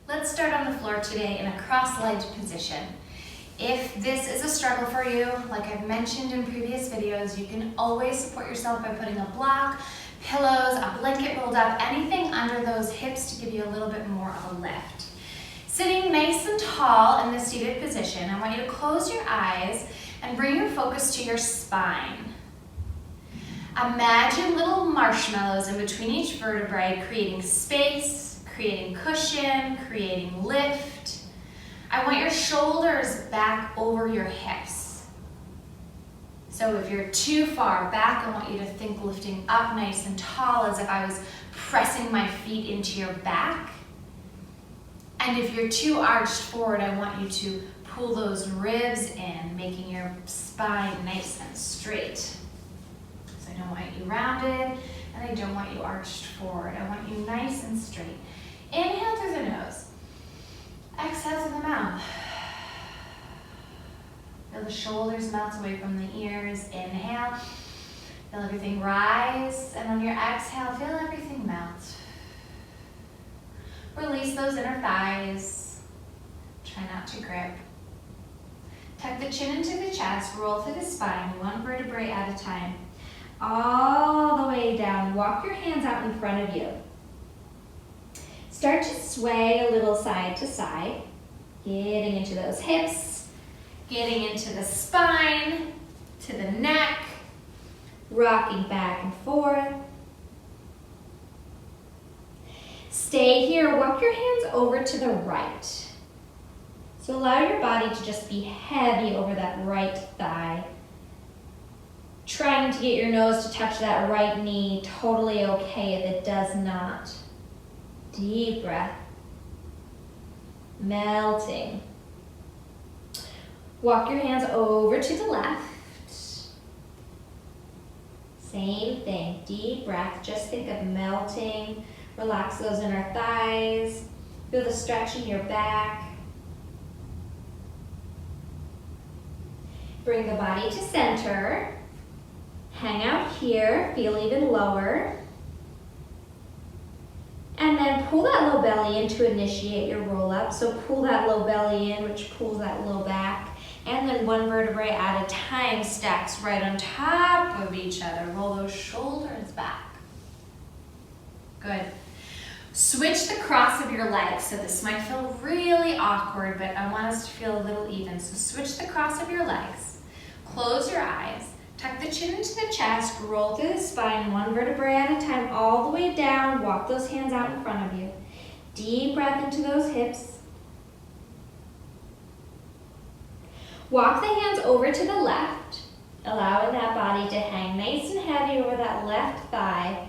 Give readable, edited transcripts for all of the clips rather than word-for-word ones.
Let's start on the floor today in a cross-legged position. If this is a struggle for you, like I've mentioned in previous videos, you can always support yourself by putting a block, pillows, a blanket rolled up, anything under those hips to give you a little bit more of a lift. Sitting nice and tall in the seated position, I want you to close your eyes and bring your focus to your spine. Imagine little marshmallows in between each vertebrae, creating space, creating cushion, creating lift. I want your shoulders back over your hips. So if you're too far back, I want you to think lifting up nice and tall as if I was pressing my feet into your back. And if you're too arched forward, I want you to pull those ribs in, making your spine nice and straight. So I don't want you rounded, and I don't want you arched forward. I want you nice and straight. Inhale through the nose. Exhale through the mouth. Feel the shoulders melt away from the ears. Inhale. Feel everything rise. And on your exhale, feel everything melt. Release those inner thighs. Try not to grip. Tuck the chin into the chest. Roll through the spine, one vertebrae at a time. All the way down. Walk your hands out in front of you. Start to sway a little side to side, getting into those hips, getting into the spine, to the neck, rocking back and forth. Stay here, walk your hands over to the right. So allow your body to just be heavy over that right thigh. Trying to get your nose to touch that right knee, totally okay if it does not. Deep breath. Melting. Walk your hands over to the left. Same thing. Deep breath. Just think of melting. Relax those inner thighs. Feel the stretch in your back. Bring the body to center. Hang out here. Feel even lower. And then pull that low belly in to initiate your roll up. So pull that low belly in, which pulls that low back. And then one vertebrae at a time stacks right on top of each other. Roll those shoulders back. Good. Switch the cross of your legs. So this might feel really awkward, but I want us to feel a little even. So switch the cross of your legs. Close your eyes. Tuck the chin into the chest, roll through the spine, one vertebrae at a time, all the way down. Walk those hands out in front of you. Deep breath into those hips. Walk the hands over to the left, allowing that body to hang nice and heavy over that left thigh.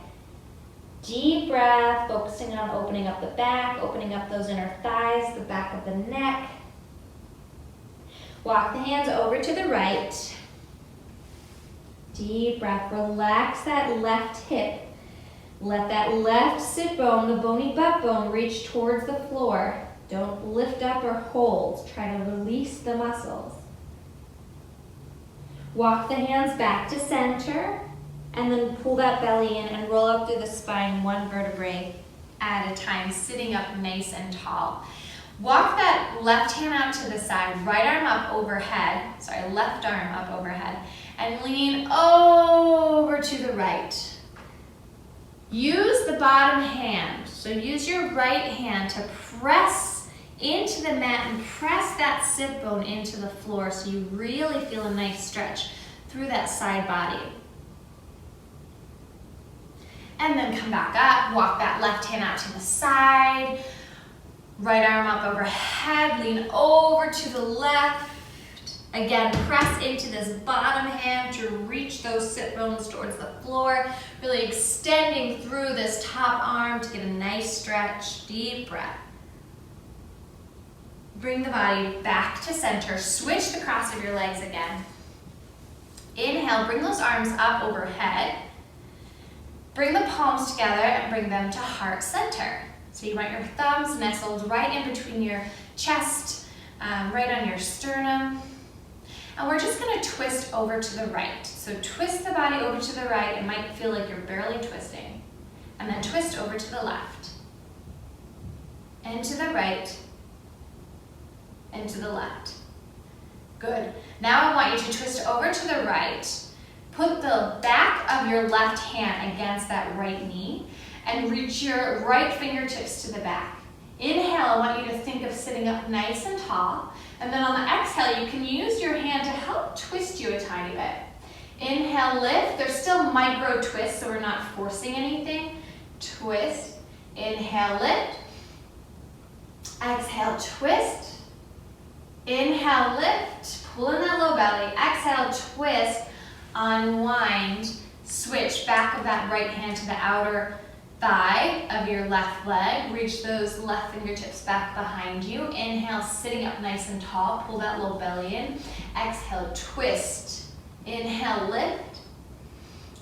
Deep breath, focusing on opening up the back, opening up those inner thighs, the back of the neck. Walk the hands over to the right. Deep breath, relax that left hip. Let that left sit bone, the bony butt bone, reach towards the floor. Don't lift up or hold. Try to release the muscles. Walk the hands back to center, and then pull that belly in and roll up through the spine, one vertebrae at a time, sitting up nice and tall. Walk that left hand out to the side, right arm up overhead, left arm up overhead, and lean over to the right. Use the bottom hand, so use your right hand to press into the mat and press that sit bone into the floor so you really feel a nice stretch through that side body. And then come back up, walk that left hand out to the side, right arm up overhead, lean over to the left. Again, press into this bottom hand to reach those sit bones towards the floor, really extending through this top arm to get a nice stretch. Deep breath. Bring the body back to center. Switch the cross of your legs again. Inhale, bring those arms up overhead. Bring the palms together and bring them to heart center. So you want your thumbs nestled right in between your chest, right on your sternum. And we're just gonna twist over to the right. So twist the body over to the right. It might feel like you're barely twisting. And then twist over to the left. and to the right, and to the left. Good. Now I want you to twist over to the right. Put the back of your left hand against that right knee and reach your right fingertips to the back. Inhale, I want you to think of sitting up nice and tall. And then on the exhale, you can use your hand to help twist you a tiny bit. Inhale, lift. There's still micro twists, so we're not forcing anything. Twist. Inhale, lift. Exhale, twist. Inhale, lift. Pull in that low belly. Exhale, twist. Unwind. Switch back of that right hand to the outer thigh of your left leg. Reach those left fingertips back behind you. Inhale, sitting up nice and tall. Pull that low belly in. Exhale, twist. Inhale, lift.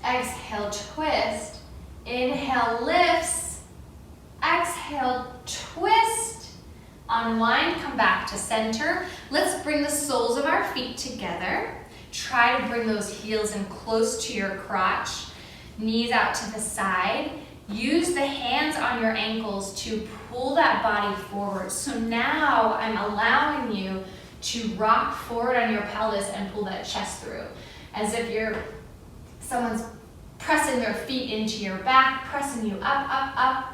Exhale, twist. Inhale, lifts. Exhale, twist. Unwind, come back to center. Let's bring the soles of our feet together. Try to bring those heels in close to your crotch. Knees out to the side. Use the hands on your ankles to pull that body forward. So now I'm allowing you to rock forward on your pelvis and pull that chest through. As if someone's pressing their feet into your back, pressing you up, up, up.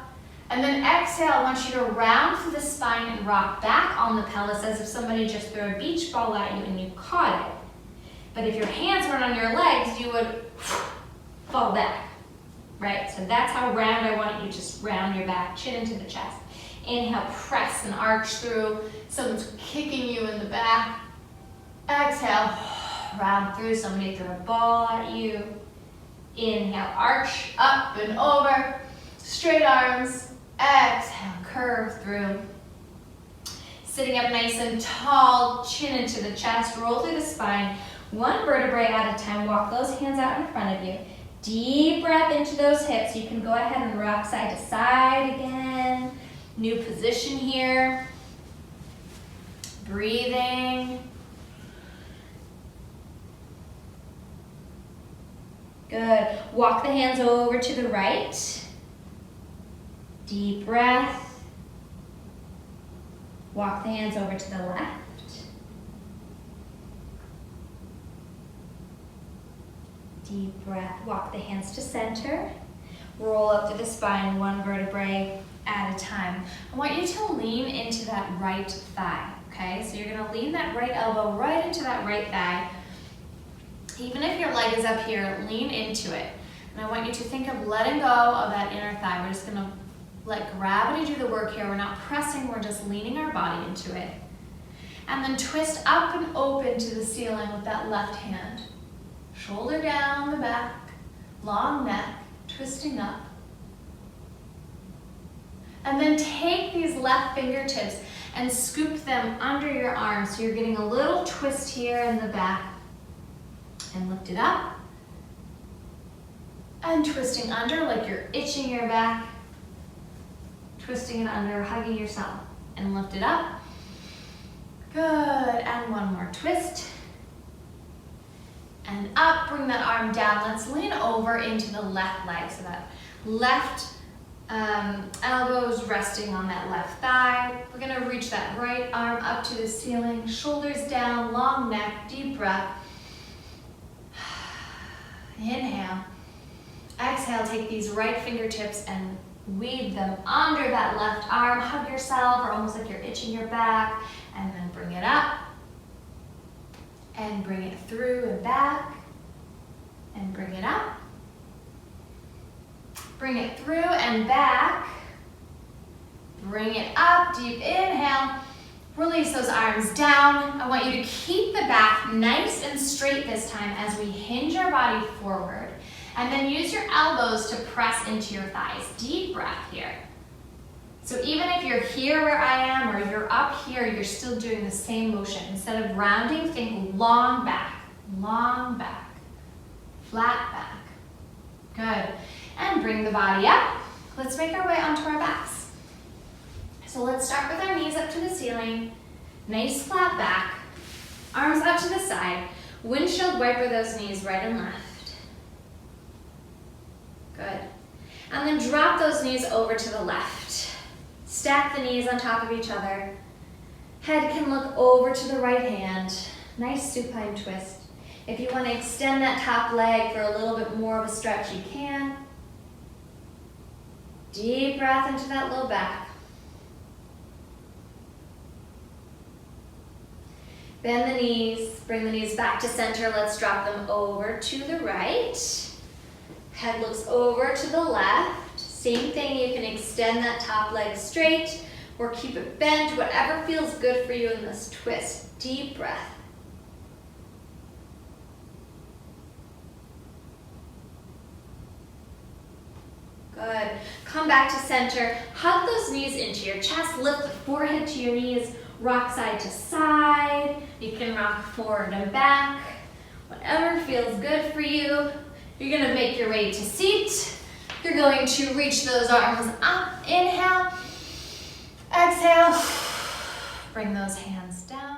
And then exhale, I want you to round through the spine and rock back on the pelvis as if somebody just threw a beach ball at you and you caught it. But if your hands weren't on your legs, you would fall back. Right, so that's how round I want you to just round your back, chin into the chest. Inhale, press and arch through. Someone's kicking you in the back. Exhale, round through. Somebody threw a ball at you. Inhale, arch up and over. Straight arms. Exhale, curve through. Sitting up nice and tall, chin into the chest, roll through the spine. One vertebrae at a time. Walk those hands out in front of you. Deep breath into those hips. You can go ahead and rock side to side again. New position here. Breathing. Good. Walk the hands over to the right. Deep breath. Walk the hands over to the left. Deep breath. Walk the hands to center. Roll up to the spine, one vertebrae at a time. I want you to lean into that right thigh, okay? So you're gonna lean that right elbow right into that right thigh. Even if your leg is up here, lean into it. And I want you to think of letting go of that inner thigh. We're just gonna let gravity do the work here. We're not pressing, we're just leaning our body into it. And then twist up and open to the ceiling with that left hand. Shoulder down the back, long neck, twisting up. And then take these left fingertips and scoop them under your arms. So you're getting a little twist here in the back. And lift it up. And twisting under like you're itching your back. Twisting it under, hugging yourself. And lift it up. Good, and one more twist. And up, bring that arm down. Let's lean over into the left leg. So that left elbows resting on that left thigh. We're gonna reach that right arm up to the ceiling, shoulders down, long neck, deep breath. Inhale. Exhale, take these right fingertips and weave them under that left arm. Hug yourself, or almost like you're itching your back. And then bring it up. And bring it through and back. And bring it up. Bring it through and back. Bring it up, deep inhale. Release those arms down. I want you to keep the back nice and straight this time as we hinge our body forward. And then use your elbows to press into your thighs. Deep breath here. So even if you're here where I am or you're up here, you're still doing the same motion. Instead of rounding, think long back, flat back. Good. And bring the body up. Let's make our way onto our backs. So let's start with our knees up to the ceiling. Nice flat back. Arms out to the side. Windshield wiper those knees right and left. Good. And then drop those knees over to the left. Stack the knees on top of each other. Head can look over to the right hand. Nice supine twist. If you want to extend that top leg for a little bit more of a stretch, you can. Deep breath into that low back. Bend the knees, bring the knees back to center. Let's drop them over to the right. Head looks over to the left. Same thing, you can extend that top leg straight or keep it bent, whatever feels good for you in this twist. Deep breath. Good. Come back to center. Hug those knees into your chest. Lift the forehead to your knees. Rock side to side. You can rock forward and back. Whatever feels good for you. You're going to make your way to seat. You're going to reach those arms up. Inhale. Exhale. Bring those hands down.